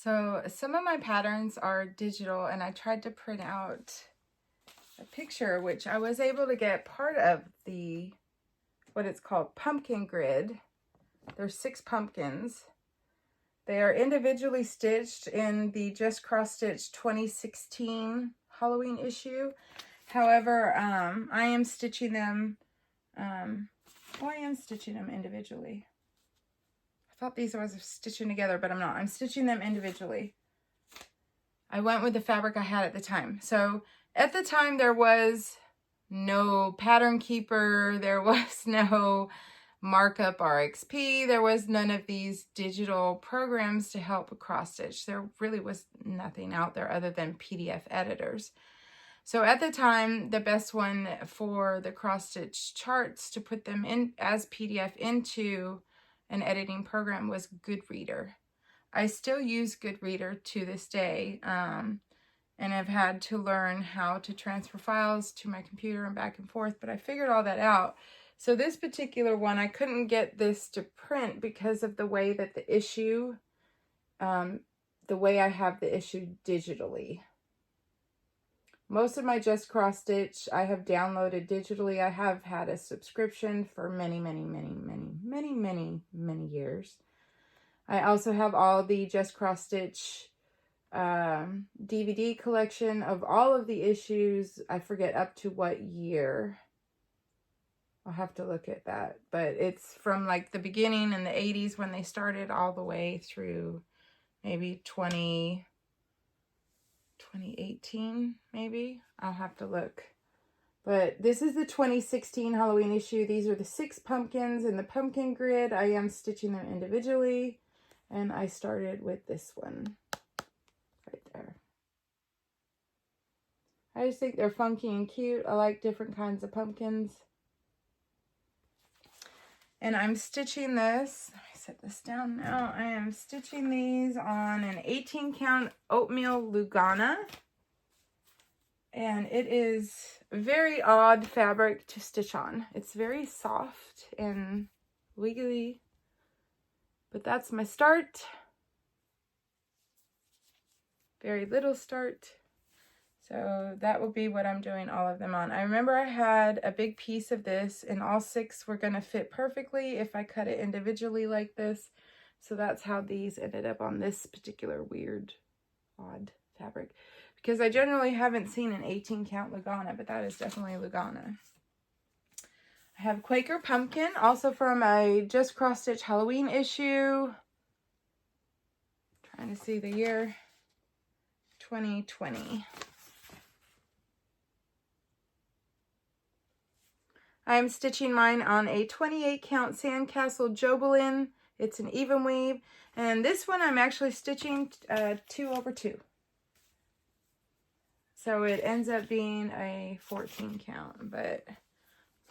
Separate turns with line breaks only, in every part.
So some of my patterns are digital, and I tried to print out a picture, which I was able to get part of the, what it's called, pumpkin grid. There's 6 pumpkins. They are individually stitched in the Just Cross Stitch 2016 Halloween issue. However, I am stitching them, individually. I thought these was stitching together, but I'm not. I'm stitching them individually. I went with the fabric I had at the time. So at the time, there was no pattern keeper. There was no markup RXP. There was none of these digital programs to help with cross stitch. There really was nothing out there other than PDF editors. So at the time, the best one for the cross stitch charts to put them in as PDF into an editing program was Goodreader. I still use Goodreader to this day, and I've had to learn how to transfer files to my computer and back and forth, but I figured all that out. So this particular one, I couldn't get this to print because of the way that the issue, the way I have the issue digitally. Most of my Just Cross Stitch I have downloaded digitally. I have had a subscription for many years. I also have all the Just Cross Stitch DVD collection of all of the issues. I forget up to what year. I'll have to look at that. But it's from like the beginning in the 80s when they started all the way through maybe 2018, maybe. I'll have to look. But this is the 2016 Halloween issue. These are the 6 pumpkins in the pumpkin grid. I am stitching them individually. And I started with this one right there. I just think they're funky and cute. I like different kinds of pumpkins. And I'm stitching this. Let me set this down now. I am stitching these on an 18 count oatmeal Lugana. And it is a very odd fabric to stitch on. It's very soft and wiggly. But that's my start. Very little start. So that will be what I'm doing all of them on. I remember I had a big piece of this and all 6 were going to fit perfectly if I cut it individually like this. So that's how these ended up on this particular weird, odd fabric. Because I generally haven't seen an 18 count Lugana, but that is definitely a Lugana. I have Quaker Pumpkin, also from a Just Cross Stitch Halloween issue. Trying to see the year. 2020. I'm stitching mine on a 28 count Sandcastle Jobelin. It's an even weave. And this one I'm actually stitching 2/2. So it ends up being a 14 count, but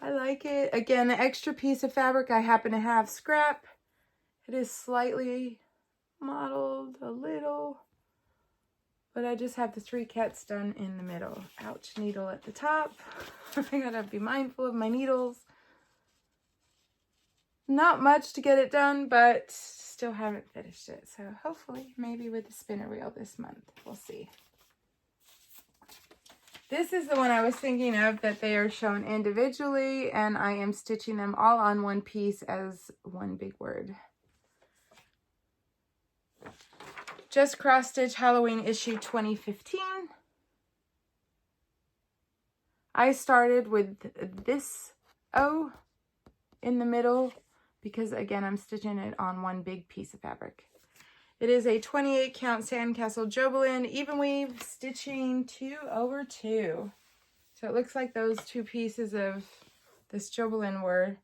I like it. Again, an extra piece of fabric I happen to have scrap. It is slightly mottled a little, but I just have the 3 cats done in the middle. Ouch, needle at the top. I gotta be mindful of my needles. Not much to get it done, but still haven't finished it. So hopefully, maybe with the spinner wheel this month. We'll see. This is the one I was thinking of, that they are shown individually, and I am stitching them all on one piece as one big word. Just Cross Stitch Halloween issue 2015. I started with this O in the middle because, again, I'm stitching it on one big piece of fabric. It is a 28 count Sandcastle Jobelin even weave, stitching 2/2. So it looks like those 2 pieces of this Jobelin were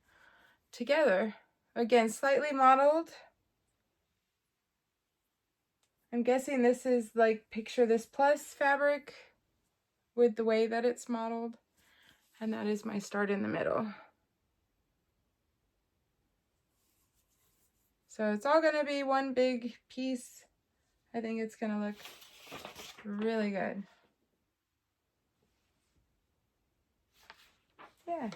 together. Again, slightly mottled. I'm guessing this is like Picture This Plus fabric with the way that it's modeled. And that is my start in the middle. So it's all going to be one big piece. I think it's going to look really good. Yeah.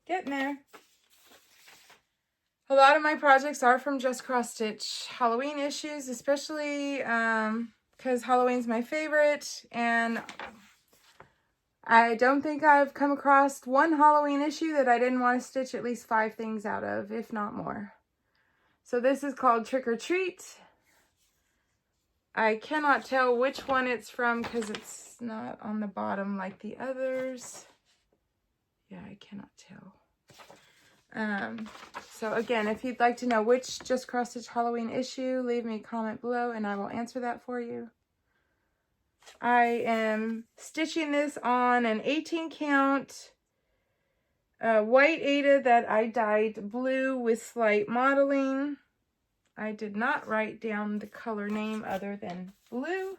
Getting there. A lot of my projects are from Just CrossStitch Halloween issues, especially because Halloween's my favorite, and I don't think I've come across one Halloween issue that I didn't want to stitch at least 5 things out of, if not more. So this is called Trick or Treat. I cannot tell which one it's from because it's not on the bottom like the others. Yeah, I cannot tell. So again, if you'd like to know which Just CrossStitch Halloween issue, leave me a comment below and I will answer that for you. I am stitching this on an 18 count white Aida that I dyed blue with slight modeling. I did not write down the color name other than blue.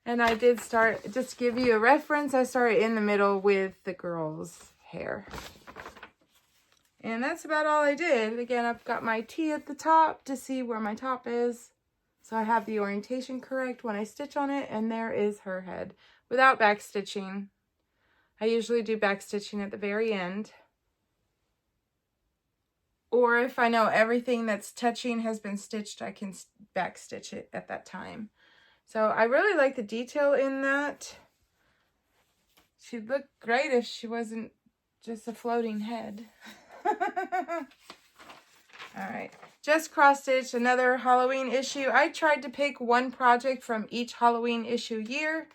And I did start, just to give you a reference, I started in the middle with the girl's hair. And that's about all I did. Again, I've got my T at the top to see where my top is. So I have the orientation correct when I stitch on it, and there is her head without back stitching. I usually do back stitching at the very end. Or if I know everything that's touching has been stitched, I can back stitch it at that time. So I really like the detail in that. She'd look great if she wasn't just a floating head. Alright, Just CrossStitch, another Halloween issue. I tried to pick one project from each Halloween issue year.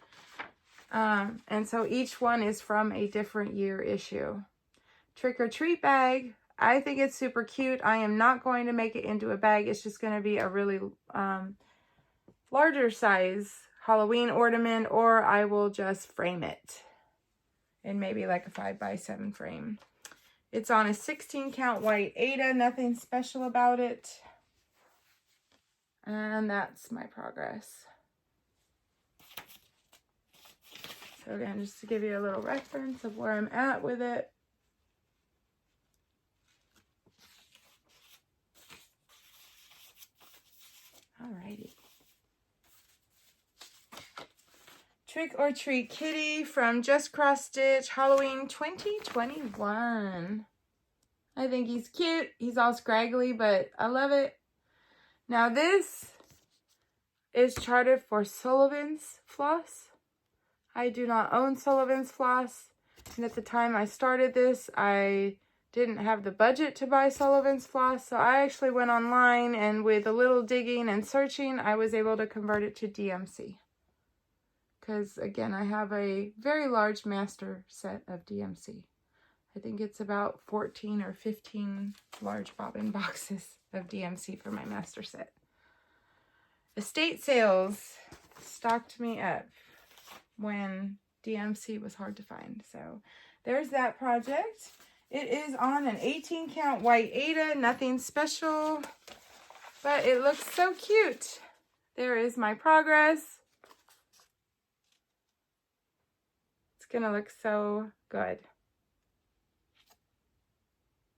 And so each one is from a different year issue. Trick or Treat bag. I think it's super cute. I am not going to make it into a bag. It's just going to be a really larger size Halloween ornament, or I will just frame it in maybe like a 5x7 frame. It's on a 16 count white Aida, nothing special about it. And that's my progress. So again, just to give you a little reference of where I'm at with it. Alrighty. Trick or Treat Kitty from Just CrossStitch Halloween 2021. I think he's cute. He's all scraggly, but I love it. Now this is charted for Sullivan's floss. I do not own Sullivan's floss. And at the time I started this, I didn't have the budget to buy Sullivan's floss, so I actually went online, and with a little digging and searching, I was able to convert it to DMC. Because, again, I have a very large master set of DMC. I think it's about 14 or 15 large bobbin boxes of DMC for my master set. Estate sales stocked me up when DMC was hard to find. So, there's that project. It is on an 18 count white Aida, nothing special, but it looks so cute. There is my progress. It's gonna look so good.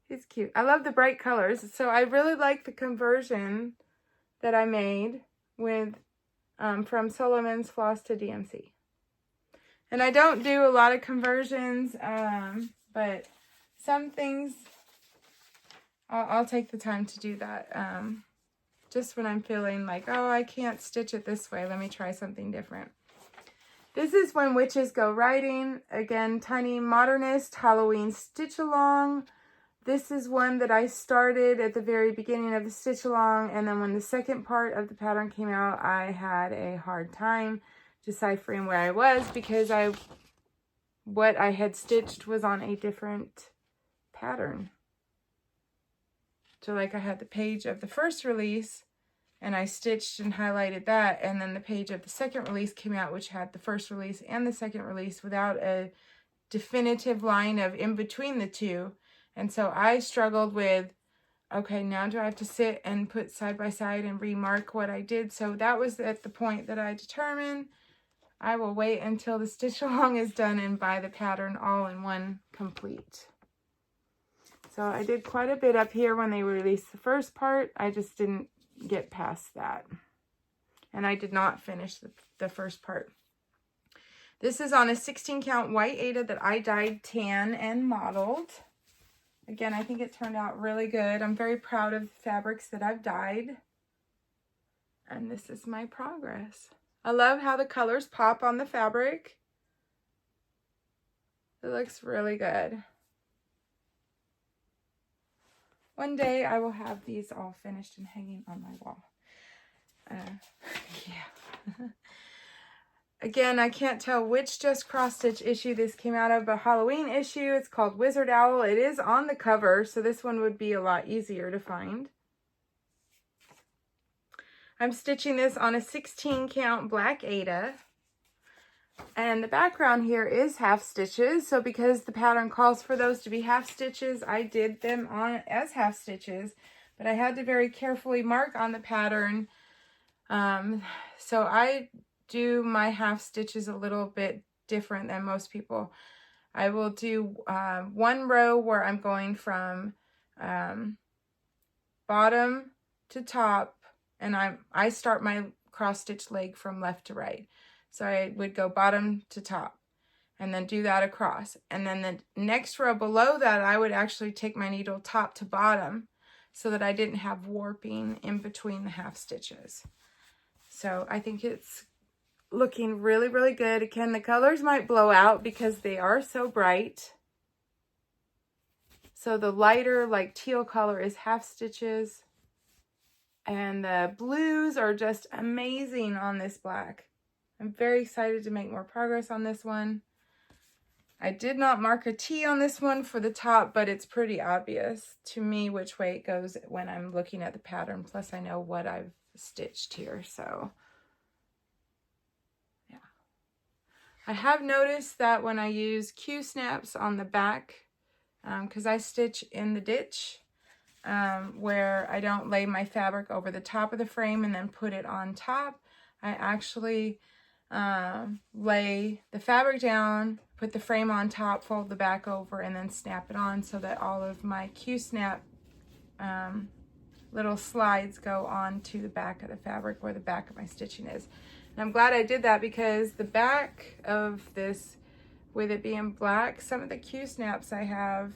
It's cute. I love the bright colors. So I really like the conversion that I made with from Sullivan's floss to DMC. And I don't do a lot of conversions, but some things, I'll take the time to do that. Just when I'm feeling like, oh, I can't stitch it this way. Let me try something different. This is When Witches Go Riding. Again, Tiny Modernist Halloween Stitch Along. This is one that I started at the very beginning of the stitch along. And then when the second part of the pattern came out, I had a hard time deciphering where I was because what I had stitched was on a different pattern. So like I had the page of the first release and I stitched and highlighted that, and then the page of the second release came out, which had the first release and the second release without a definitive line of in between the two. And so I struggled with, okay, now do I have to sit and put side by side and remark what I did? So that was at the point that I determined I will wait until the stitch along is done and buy the pattern all in one complete. So I did quite a bit up here when they released the first part. I just didn't get past that. And I did not finish the first part. This is on a 16 count white Aida that I dyed tan and modeled. Again, I think it turned out really good. I'm very proud of the fabrics that I've dyed. And this is my progress. I love how the colors pop on the fabric. It looks really good. One day I will have these all finished and hanging on my wall. Yeah. Again, I can't tell which Just Cross Stitch issue this came out of, but Halloween issue. It's called Wizard Owl. It is on the cover, so this one would be a lot easier to find. I'm stitching this on a 16 count black Aida. And the background here is half stitches. So because the pattern calls for those to be half stitches, I did them on as half stitches. But I had to very carefully mark on the pattern. So I do my half stitches a little bit different than most people. I will do one row where I'm going from bottom to top, and I start my cross stitch leg from left to right. So I would go bottom to top and then do that across. And then the next row below that, I would actually take my needle top to bottom so that I didn't have warping in between the half stitches. So I think it's looking really, really good. Again, the colors might blow out because they are so bright. So the lighter, like teal color, is half stitches. And the blues are just amazing on this black. I'm very excited to make more progress on this one. I did not mark a T on this one for the top, but it's pretty obvious to me which way it goes when I'm looking at the pattern. Plus I know what I've stitched here, so yeah. I have noticed that when I use Q-snaps on the back, because I stitch in the ditch, where I don't lay my fabric over the top of the frame and then put it on top, I actually lay the fabric down, put the frame on top, fold the back over, and then snap it on so that all of my Q-snap little slides go on to the back of the fabric where the back of my stitching is. And I'm glad I did that because the back of this, with it being black, some of the Q-snaps I have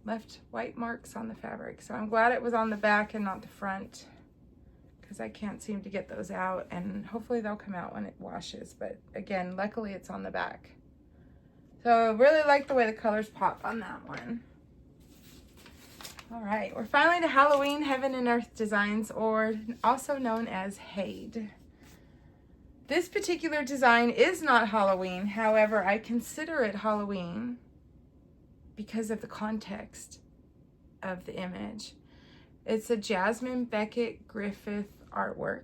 left white marks on the fabric. So I'm glad it was on the back and not the front, because I can't seem to get those out, and hopefully they'll come out when it washes. But again, luckily it's on the back. So I really like the way the colors pop on that one. All right, we're finally to Halloween Heaven and Earth Designs, or also known as HAED. This particular design is not Halloween. However, I consider it Halloween because of the context of the image. It's a Jasmine Becket-Griffith artwork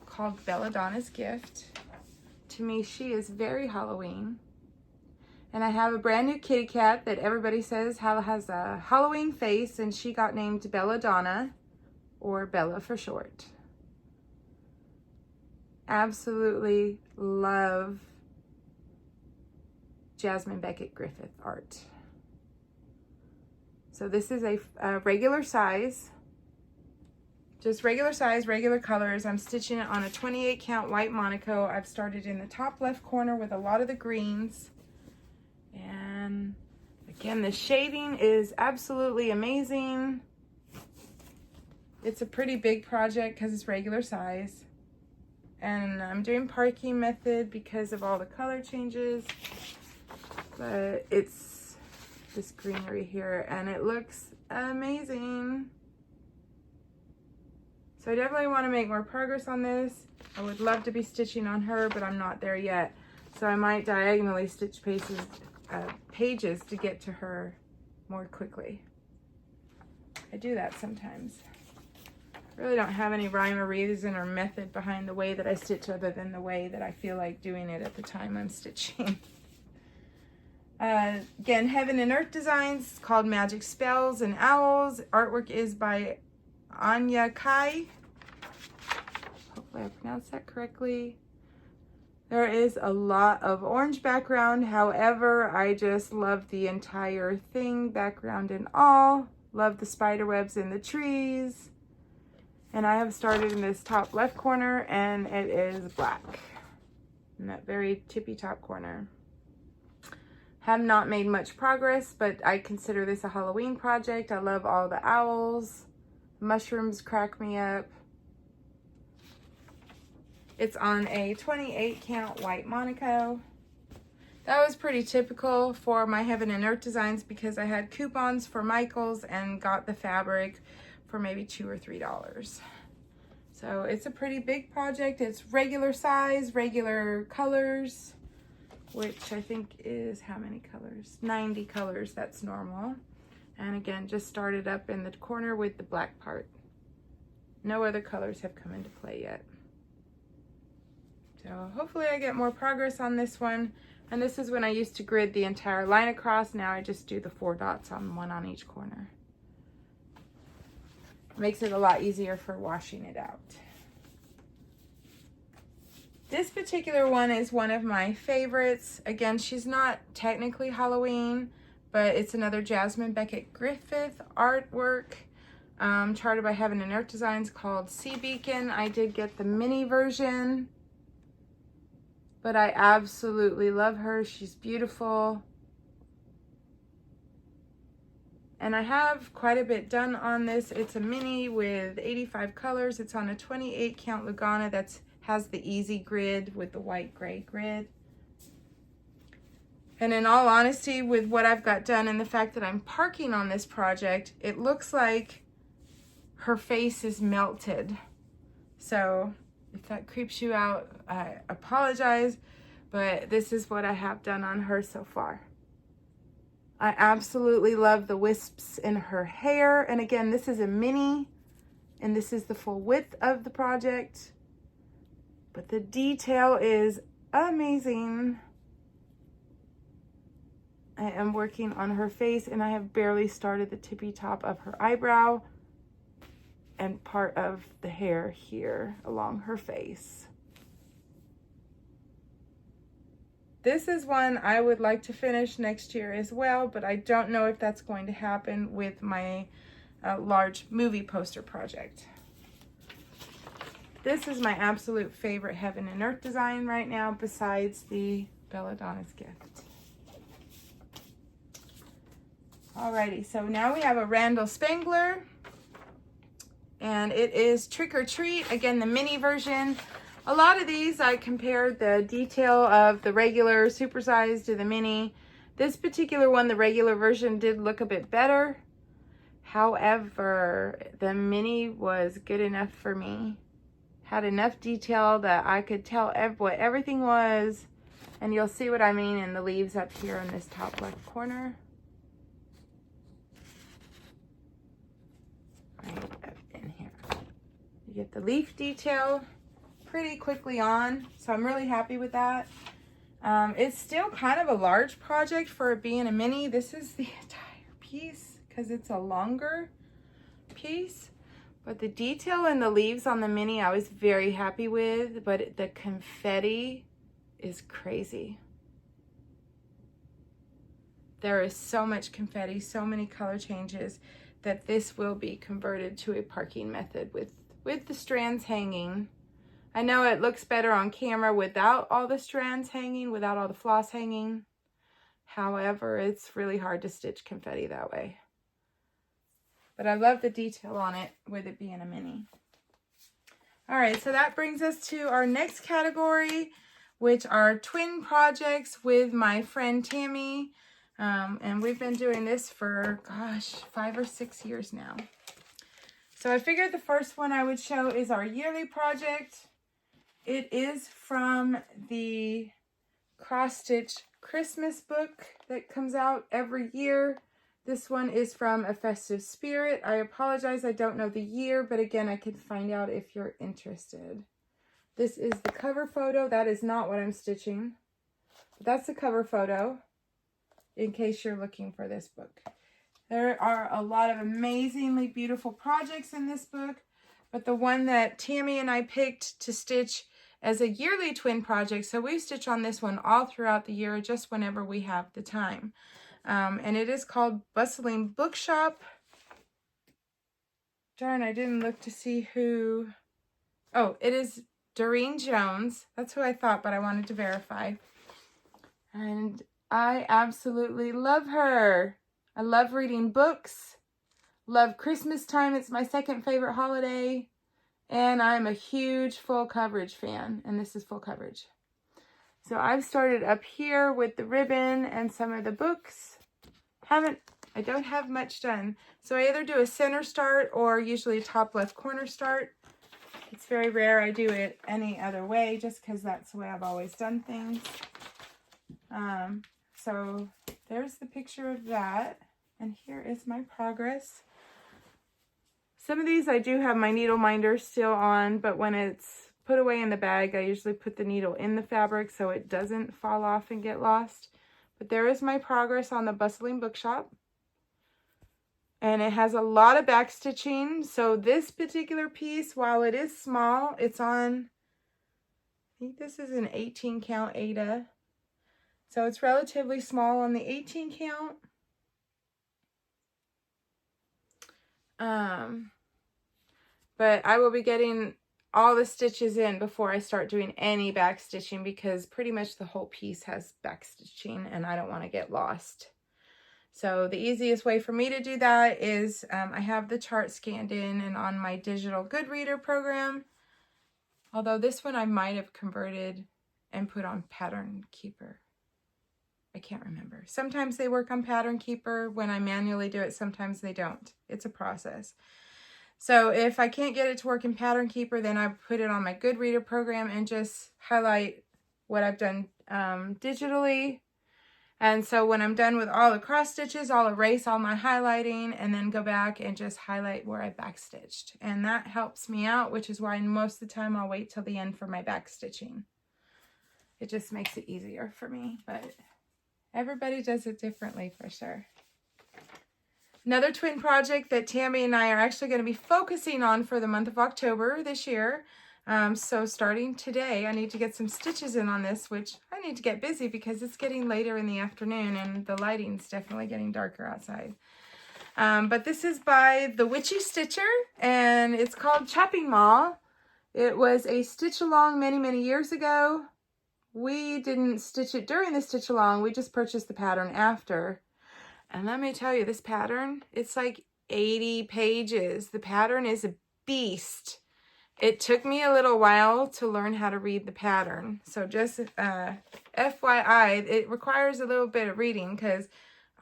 called Belladonna's Gift. To me, she is very Halloween. And I have a brand new kitty cat that everybody says has a Halloween face, and she got named Belladonna, or Bella for short. Absolutely love Jasmine Becket-Griffith art. So this is a regular size, just regular size, regular colors. I'm stitching it on a 28 count white Monaco. I've started in the top left corner with a lot of the greens. And again, the shading is absolutely amazing. It's a pretty big project because it's regular size. And I'm doing parking method because of all the color changes. But it's this greenery here, and it looks amazing. So I definitely want to make more progress on this. I would love to be stitching on her, but I'm not there yet. So I might diagonally stitch pages to get to her more quickly. I do that sometimes. I really don't have any rhyme or reason or method behind the way that I stitch, other than the way that I feel like doing it at the time I'm stitching. Again, Heaven and Earth Designs, called Magic Spells and Owls. Artwork is by Annya. Hopefully I pronounced that correctly. There is a lot of orange background. However, I just love the entire thing, background and all. Love the spider webs in the trees. And I have started in this top left corner, and it is black in that very tippy top corner. Have not made much progress, but I consider this a Halloween project. I love all the owls. Mushrooms crack me up. It's on a 28 count white Monaco. That was pretty typical for my Heaven and Earth designs because I had coupons for Michaels and got the fabric for maybe $2 or $3. So it's a pretty big project. It's regular size, regular colors, which I think is how many colors? 90 colors, that's normal. And again, just started up in the corner with the black part. No other colors have come into play yet. So hopefully I get more progress on this one. And this is when I used to grid the entire line across. Now I just do the 4 dots on one on each corner. Makes it a lot easier for washing it out. This particular one is one of my favorites. Again, she's not technically Halloween, but it's another Jasmine Becket-Griffith artwork charted by Heaven and Earth Designs called Sea Beacon. I did get the mini version, but I absolutely love her. She's beautiful. And I have quite a bit done on this. It's a mini with 85 colors. It's on a 28 count Lugana that has the easy grid with the white gray grid. And in all honesty, with what I've got done and the fact that I'm parking on this project, it looks like her face is melted. So if that creeps you out, I apologize, but this is what I have done on her so far. I absolutely love the wisps in her hair. And again, this is a mini, and this is the full width of the project. But the detail is amazing. I am working on her face, and I have barely started the tippy top of her eyebrow and part of the hair here along her face. This is one I would like to finish next year as well, but I don't know if that's going to happen with my large movie poster project. This is my absolute favorite Heaven and Earth design right now, besides the Belladonna's Gift. Alrighty, so now we have a Randal Spangler, and it is Trick or Treat. Again, the mini version. A lot of these, I compared the detail of the regular supersized to the mini. This particular one, the regular version, did look a bit better. However, the mini was good enough for me. Had enough detail that I could tell what everything was. And you'll see what I mean in the leaves up here in this top left corner. Right up in here. You get the leaf detail pretty quickly on, so I'm really happy with that. It's still kind of a large project for it being a mini. This is the entire piece because it's a longer piece, but the detail in the leaves on the mini I was very happy with, but the confetti is crazy. There is so much confetti, so many color changes, that this will be converted to a parking method with the strands hanging. I know it looks better on camera without all the strands hanging, without all the floss hanging. However, it's really hard to stitch confetti that way. But I love the detail on it with it being a mini. All right, so that brings us to our next category, which are twin projects with my friend Tammy. And we've been doing this for, gosh, 5 or 6 years now. So I figured the first one I would show is our yearly project. It is from the CrossStitch Christmas book that comes out every year. This one is from A Festive Spirit. I apologize, I don't know the year, but again, I can find out if you're interested. This is the cover photo. That is not what I'm stitching. But that's the cover photo, in case you're looking for this book. There are a lot of amazingly beautiful projects in this book, but the one that Tammy and I picked to stitch as a yearly twin project, so we stitch on this one all throughout the year, just whenever we have the time. And it is called Bustling Bookshop. Darn, I didn't look to see who... Oh, it is Doreen Jones. That's who I thought, but I wanted to verify. And I absolutely love her. I love reading books. Love Christmas time. It's my second favorite holiday. And I'm a huge full coverage fan. And this is full coverage. So I've started up here with the ribbon and some of the books. I don't have much done. So I either do a center start or usually a top left corner start. It's very rare I do it any other way just because that's the way I've always done things. So there's the picture of that. And here is my progress. Some of these I do have my needle minder still on, but when it's put away in the bag, I usually put the needle in the fabric so it doesn't fall off and get lost. But there is my progress on the Bustling Bookshop. And it has a lot of back stitching. So this particular piece, while it is small, it's on, I think this is an 18 count Aida. So it's relatively small on the 18 count. But I will be getting all the stitches in before I start doing any back stitching because pretty much the whole piece has back stitching and I don't want to get lost. So the easiest way for me to do that is I have the chart scanned in and on my digital good reader program. Although this one I might have converted and put on Pattern Keeper. I can't remember. Sometimes they work on Pattern Keeper when I manually do it. Sometimes they don't. It's a process. So if I can't get it to work in Pattern Keeper, then I put it on my good reader program and just highlight what I've done digitally. And so when I'm done with all the cross stitches, I'll erase all my highlighting and then go back and just highlight where I back stitched. And that helps me out, which is why most of the time I'll wait till the end for my back stitching. It just makes it easier for me, but everybody does it differently for sure. Another twin project that Tammy and I are actually going to be focusing on for the month of October this year. So starting today, I need to get some stitches in on this, which I need to get busy because it's getting later in the afternoon and the lighting's definitely getting darker outside. But this is by the Witchy Stitcher and it's called Chopping Mall. It was a stitch along many, many years ago. We didn't stitch it during the stitch along. We just purchased the pattern after. And let me tell you, this pattern, it's like 80 pages. The pattern is a beast. It took me a little while to learn how to read the pattern. So just FYI, it requires a little bit of reading because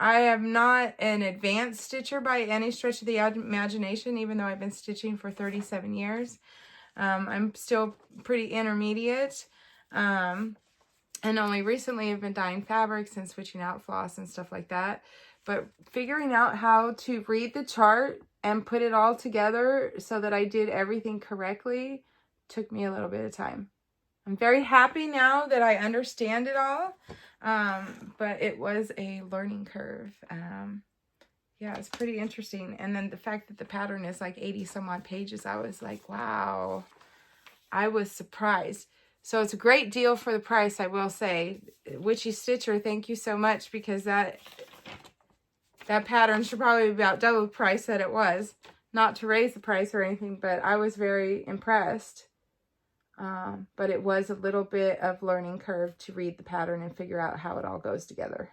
I am not an advanced stitcher by any stretch of the imagination, even though I've been stitching for 37 years. I'm still pretty intermediate. And only recently I've been dyeing fabrics and switching out floss and stuff like that. But figuring out how to read the chart and put it all together so that I did everything correctly took me a little bit of time. I'm very happy now that I understand it all, but it was a learning curve. Yeah, it's pretty interesting. And then the fact that the pattern is like 80 some odd pages, I was like, wow, I was surprised. So it's a great deal for the price, I will say. Witchy Stitcher, thank you so much because that pattern should probably be about double the price that it was. Not to raise the price or anything, but I was very impressed. But it was a little bit of learning curve to read the pattern and figure out how it all goes together.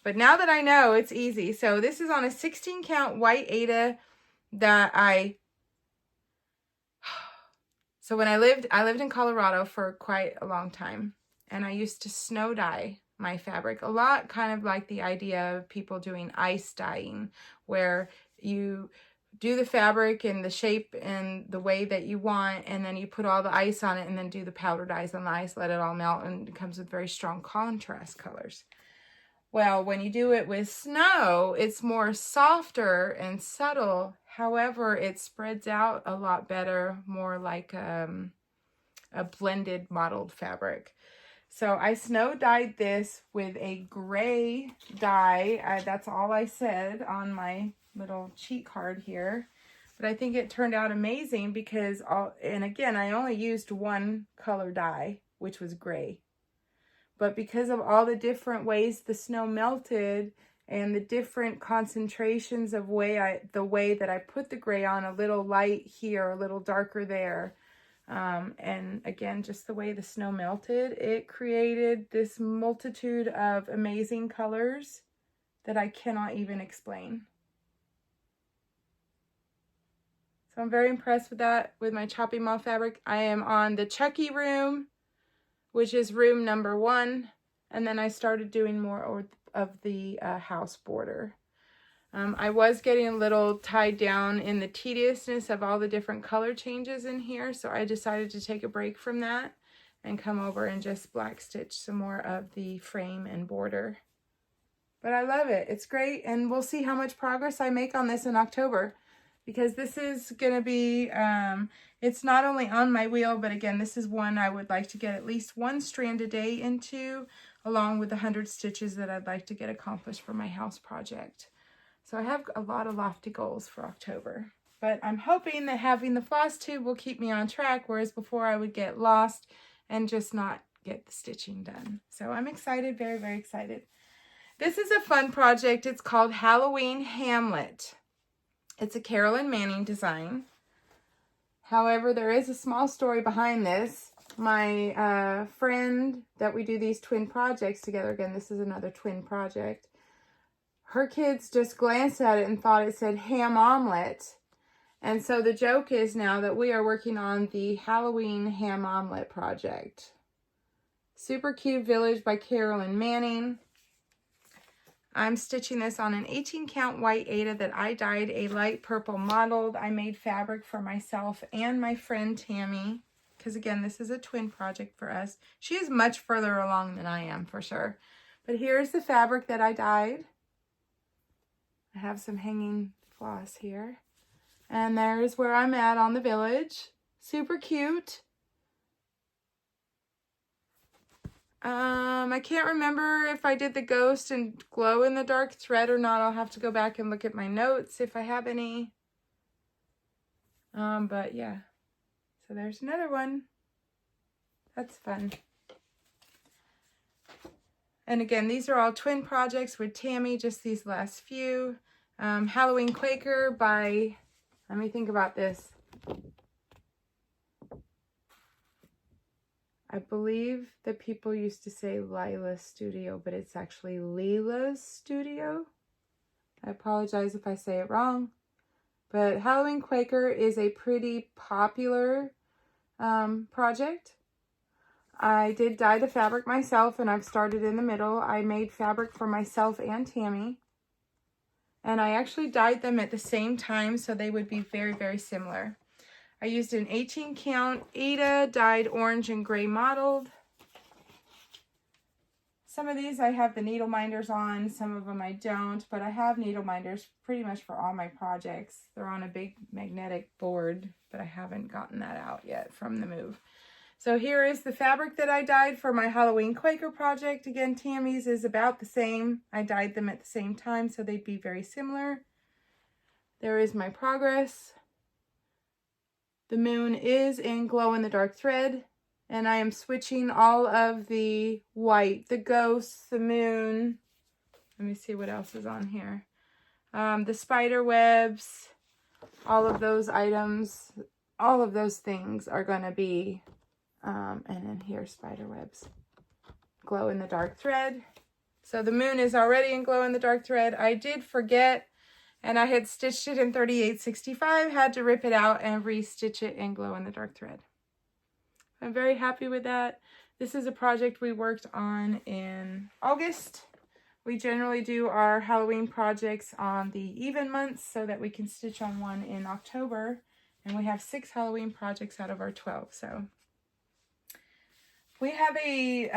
But now that I know, it's easy. So this is on a 16 count white Aida that so when I lived in Colorado for quite a long time. And I used to snow dye my fabric a lot, kind of like the idea of people doing ice dyeing, where you do the fabric in the shape and the way that you want, and then you put all the ice on it and then do the powder dyes on the ice, let it all melt, and it comes with very strong contrast colors. Well, when you do it with snow, it's more softer and subtle. However, it spreads out a lot better, more like a blended mottled fabric. So I snow dyed this with a gray dye. That's all I said on my little cheat card here. But I think it turned out amazing because, and again, I only used one color dye, which was gray. But because of all the different ways the snow melted and the different concentrations of the way that I put the gray on, a little light here, a little darker there, And again, just the way the snow melted, it created this multitude of amazing colors that I cannot even explain. So I'm very impressed with that, with my chopping mall fabric. I am on the Chucky room, which is room number 1. And then I started doing more of the house border. I was getting a little tied down in the tediousness of all the different color changes in here, so I decided to take a break from that and come over and just black stitch some more of the frame and border. But I love it. It's great, and we'll see how much progress I make on this in October, because this is going to be, it's not only on my wheel, but again, this is one I would like to get at least 1 strand a day into, along with the 100 stitches that I'd like to get accomplished for my house project. So I have a lot of lofty goals for October, but I'm hoping that having the floss tube will keep me on track, whereas before I would get lost and just not get the stitching done. So I'm excited, very, very excited. This is a fun project. It's called Halloween Hamlet. It's a Carolyn Manning design. However, there is a small story behind this. My friend that we do these twin projects together, again, this is another twin project, her kids just glanced at it and thought it said ham omelet. And so the joke is now that we are working on the Halloween ham omelet project. Super Cute Village by Carolyn Manning. I'm stitching this on an 18 count white Aida that I dyed a light purple mottled. I made fabric for myself and my friend Tammy, because again, this is a twin project for us. She is much further along than I am, for sure. But here's the fabric that I dyed. I have some hanging floss here. And there's where I'm at on the village. Super cute. I can't remember if I did the ghost and glow in the dark thread or not. I'll have to go back and look at my notes if I have any. But yeah. So there's another one. That's fun. And again, these are all twin projects with Tammy, just these last few. Halloween Quaker by, let me think about this. I believe that people used to say Lila's Studio, but it's actually Leela's Studio. I apologize if I say it wrong. But Halloween Quaker is a pretty popular project. I did dye the fabric myself, and I've started in the middle. I made fabric for myself and Tammy. And I actually dyed them at the same time, so they would be very, very similar. I used an 18 count Aida, dyed orange and gray mottled. Some of these I have the needle minders on, some of them I don't, but I have needle minders pretty much for all my projects. They're on a big magnetic board, but I haven't gotten that out yet from the move. So here is the fabric that I dyed for my Halloween Quaker project. Again, Tammy's is about the same. I dyed them at the same time, so they'd be very similar. There is my progress. The moon is in glow in the dark thread, and I am switching all of the white, the ghosts, the moon. Let me see what else is on here. The spider webs, all of those items, all of those things are going to be, and then here's spider webs, glow in the dark thread. So the moon is already in glow in the dark thread. I did forget, and I had stitched it in 3865, had to rip it out and re-stitch it in glow in the dark thread. I'm very happy with that. This is a project we worked on in August. We generally do our Halloween projects on the even months so that we can stitch on one in October. And we have 6 Halloween projects out of our 12. So we have a,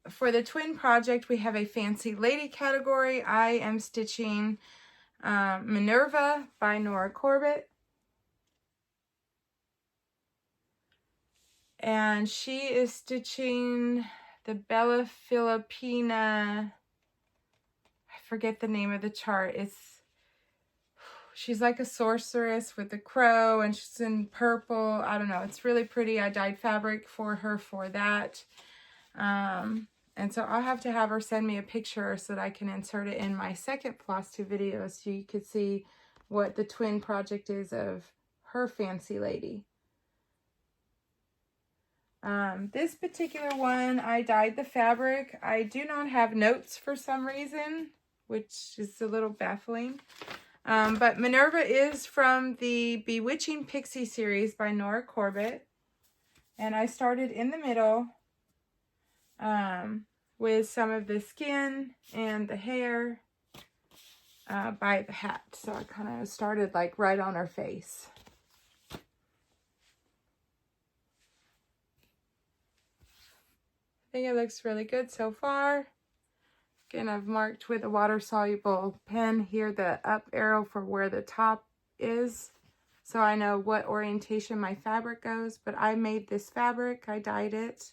for the twin project, we have a fancy lady category. I am stitching Minerva by Nora Corbett. And she is stitching the Bella Filipina. I forget the name of the chart. She's like a sorceress with a crow, and she's in purple. I don't know. It's really pretty. I dyed fabric for her for that. And so I'll have to have her send me a picture so that I can insert it in my second FlossTube video so you could see what the twin project is of her fancy lady. This particular one, I dyed the fabric. I do not have notes for some reason, which is a little baffling. But Minerva is from the Bewitching Pixie series by Nora Corbett. And I started in the middle with some of the skin and the hair by the hat. So I kind of started like right on her face. I think it looks really good so far. Again, I've marked with a water-soluble pen here the up arrow for where the top is, so I know what orientation my fabric goes. But I made this fabric, I dyed it,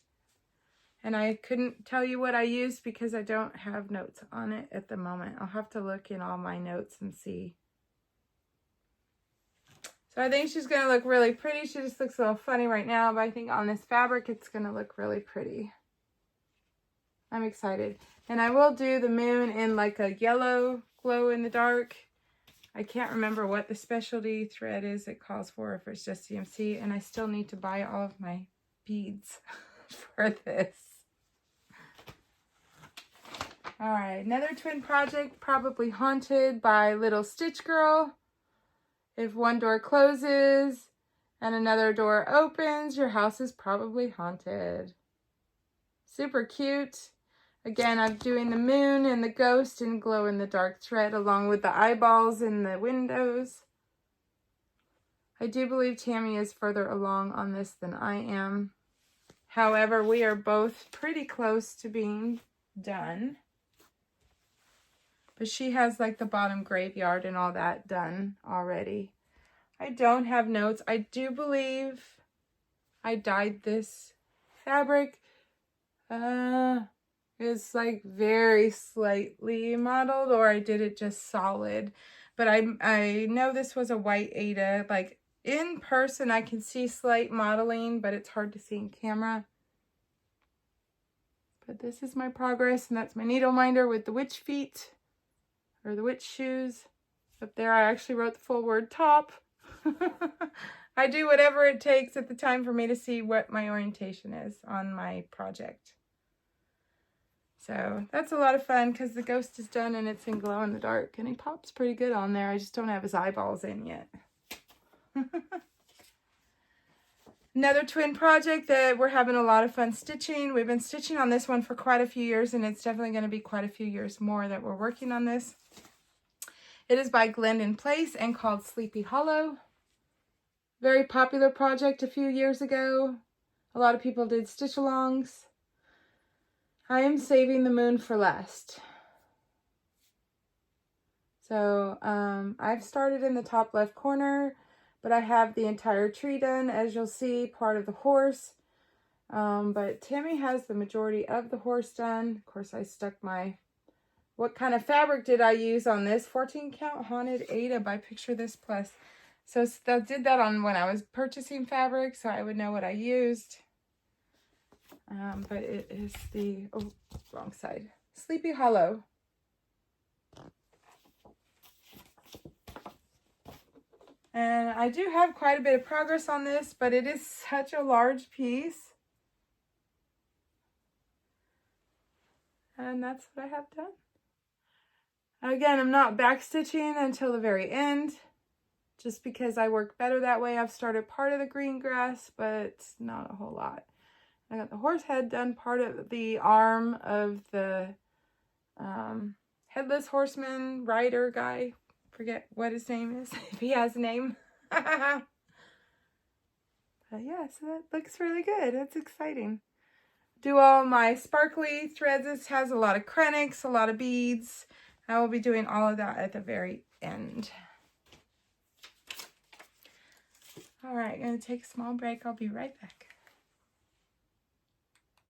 and I couldn't tell you what I used because I don't have notes on it at the moment. I'll have to look in all my notes and see. So I think she's going to look really pretty. She just looks a little funny right now, but I think on this fabric it's going to look really pretty. I'm excited. And I will do the moon in like a yellow glow in the dark. I can't remember what the specialty thread is it calls for, if it's just CMC. And I still need to buy all of my beads for this. All right, another twin project, probably haunted by Little Stitch Girl. If one door closes and another door opens, your house is probably haunted. Super cute. Again, I'm doing the moon and the ghost in glow-in-the-dark thread along with the eyeballs in the windows. I do believe Tammy is further along on this than I am. However, we are both pretty close to being done. But she has like the bottom graveyard and all that done already. I don't have notes. I do believe I dyed this fabric. It's like very slightly modeled, or I did it just solid. But I know this was a white Ada. Like in person, I can see slight modeling, but it's hard to see in camera. But this is my progress, and that's my needle minder with the witch feet, or the witch shoes. Up there, I actually wrote the full word top. I do whatever it takes at the time for me to see what my orientation is on my project. So that's a lot of fun because the ghost is done and it's in glow in the dark, and he pops pretty good on there. I just don't have his eyeballs in yet. Another twin project that we're having a lot of fun stitching. We've been stitching on this one for quite a few years, and it's definitely going to be quite a few years more that we're working on this. It is by Glendon Place and called Sleepy Hollow. Very popular project a few years ago. A lot of people did stitch-alongs. I am saving the moon for last. So I've started in the top left corner, but I have the entire tree done, as you'll see, part of the horse. But Tammy has the majority of the horse done. Of course, I stuck my... What kind of fabric did I use on this? 14 count Haunted Ada by Picture This Plus. So I did that on when I was purchasing fabric, so I would know what I used. But it is the, oh, wrong side, Sleepy Hollow. And I do have quite a bit of progress on this, but it is such a large piece. And that's what I have done. Again, I'm not backstitching until the very end, just because I work better that way. I've started part of the green grass, but not a whole lot. I got the horse head done, part of the arm of the headless horseman rider guy. Forget what his name is, if he has a name. But yeah, so that looks really good. It's exciting. Do all my sparkly threads. This has a lot of Krennics, a lot of beads. I will be doing all of that at the very end. All right, I'm going to take a small break. I'll be right back.